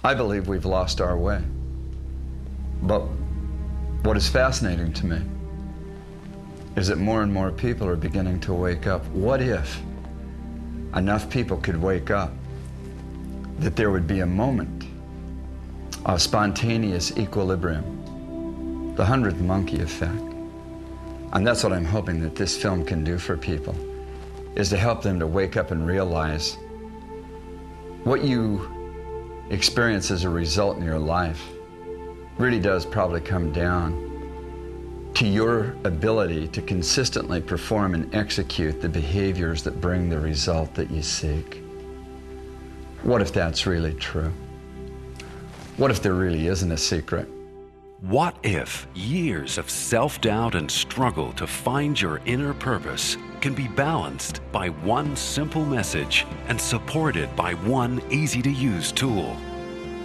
I believe we've lost our way. But what is fascinating to me is that more and more people are beginning to wake up. What if enough people could wake up that there would be a moment of spontaneous equilibrium, the 100th monkey effect? And that's what I'm hoping that this film can do for people, is to help them to wake up and realize what you experience as a result in your life really does probably come down to your ability to consistently perform and execute the behaviors that bring the result that you seek. What if that's really true? What if there really isn't a secret? What if years of self-doubt and struggle to find your inner purpose can be balanced by one simple message and supported by one easy-to-use tool?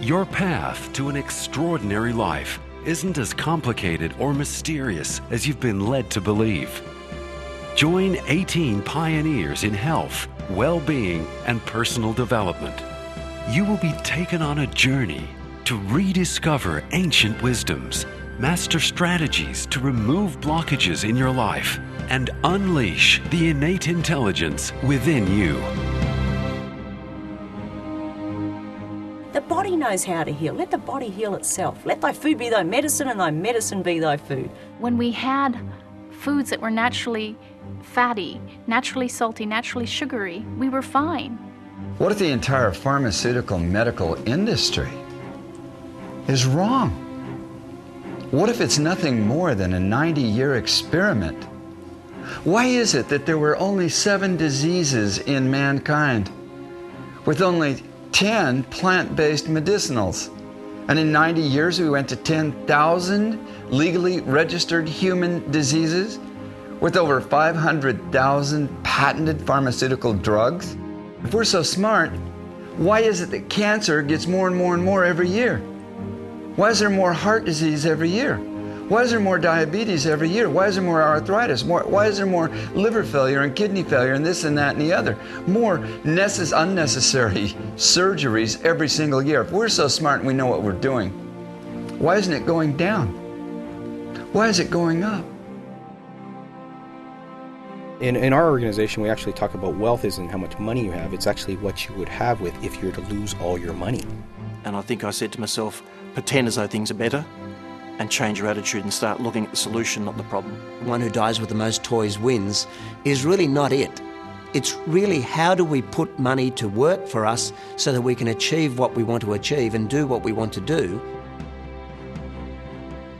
Your path to an extraordinary life isn't as complicated or mysterious as you've been led to believe. Join 18 pioneers in health, well-being, and personal development. You will be taken on a journey to rediscover ancient wisdoms, master strategies to remove blockages in your life, and unleash the innate intelligence within you. The body knows how to heal. Let the body heal itself. Let thy food be thy medicine and thy medicine be thy food. When we had foods that were naturally fatty, naturally salty, naturally sugary, we were fine. What if the entire pharmaceutical medical industry is wrong? What if it's nothing more than a 90-year experiment? Why is it that there were only 7 diseases in mankind, with only 10 plant-based medicinals? And in 90 years we went to 10,000 legally registered human diseases, with over 500,000 patented pharmaceutical drugs? If we're so smart, why is it that cancer gets more and more and more every year? Why is there more heart disease every year? Why is there more diabetes every year? Why is there more arthritis? Why is there more liver failure and kidney failure and this and that and the other? More unnecessary surgeries every single year. If we're so smart and we know what we're doing, why isn't it going down? Why is it going up? In our organization, we actually talk about wealth isn't how much money you have, it's actually what you would have with if you were to lose all your money. And I think I said to myself, pretend as though things are better and change your attitude and start looking at the solution, not the problem. The one who dies with the most toys wins is really not it. It's really how do we put money to work for us so that we can achieve what we want to achieve and do what we want to do.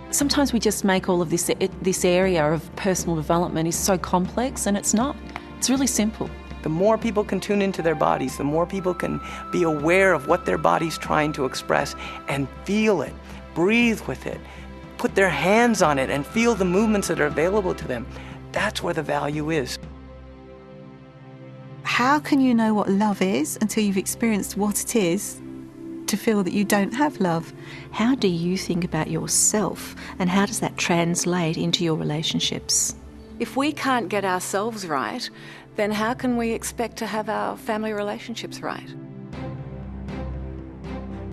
Sometimes we just make all of this area of personal development is so complex, and it's not. It's really simple. The more people can tune into their bodies, the more people can be aware of what their body's trying to express and feel it, breathe with it, put their hands on it and feel the movements that are available to them. That's where the value is. How can you know what love is until you've experienced what it is to feel that you don't have love? How do you think about yourself, and how does that translate into your relationships? If we can't get ourselves right, then how can we expect to have our family relationships right?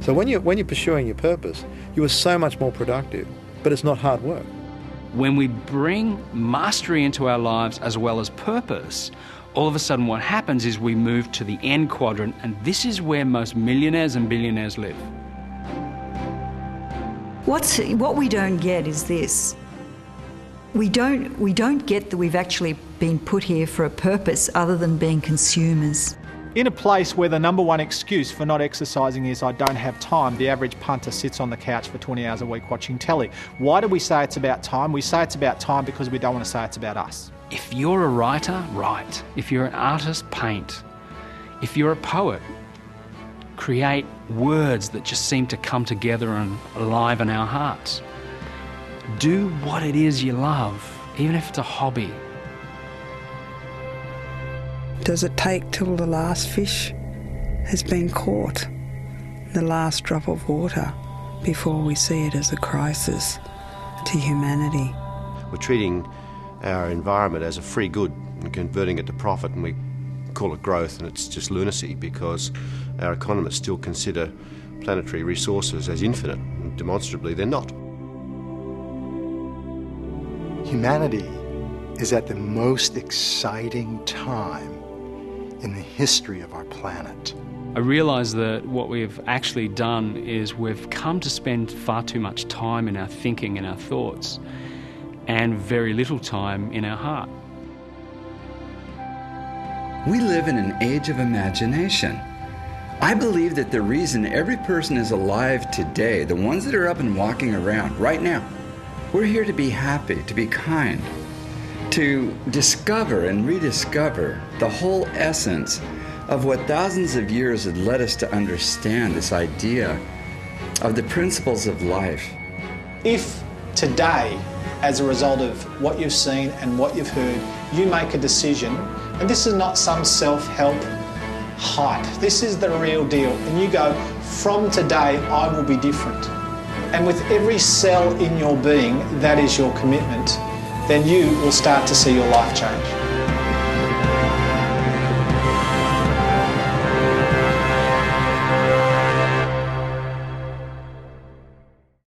So when you're pursuing your purpose, you are so much more productive, but it's not hard work. When we bring mastery into our lives as well as purpose, all of a sudden what happens is we move to the end quadrant, and this is where most millionaires and billionaires live. What we don't get is this. We don't get that we've actually been put here for a purpose other than being consumers. In a place where the number one excuse for not exercising is I don't have time, the average punter sits on the couch for 20 hours a week watching telly. Why do we say it's about time? We say it's about time because we don't want to say it's about us. If you're a writer, write. If you're an artist, paint. If you're a poet, create words that just seem to come together and alive in our hearts. Do what it is you love, even if it's a hobby. Does it take till the last fish has been caught, the last drop of water, before we see it as a crisis to humanity? We're treating our environment as a free good and converting it to profit, and we call it growth, and it's just lunacy because our economists still consider planetary resources as infinite. Demonstrably, they're not. Humanity is at the most exciting time in the history of our planet. I realise that what we've actually done is we've come to spend far too much time in our thinking and our thoughts, and very little time in our heart. We live in an age of imagination. I believe that the reason every person is alive today, the ones that are up and walking around right now, we're here to be happy, to be kind, to discover and rediscover the whole essence of what thousands of years had led us to understand, this idea of the principles of life. If today, as a result of what you've seen and what you've heard, you make a decision, and this is not some self-help hype, this is the real deal, and you go, from today I will be different, and with every cell in your being that is your commitment, then you will start to see your life change.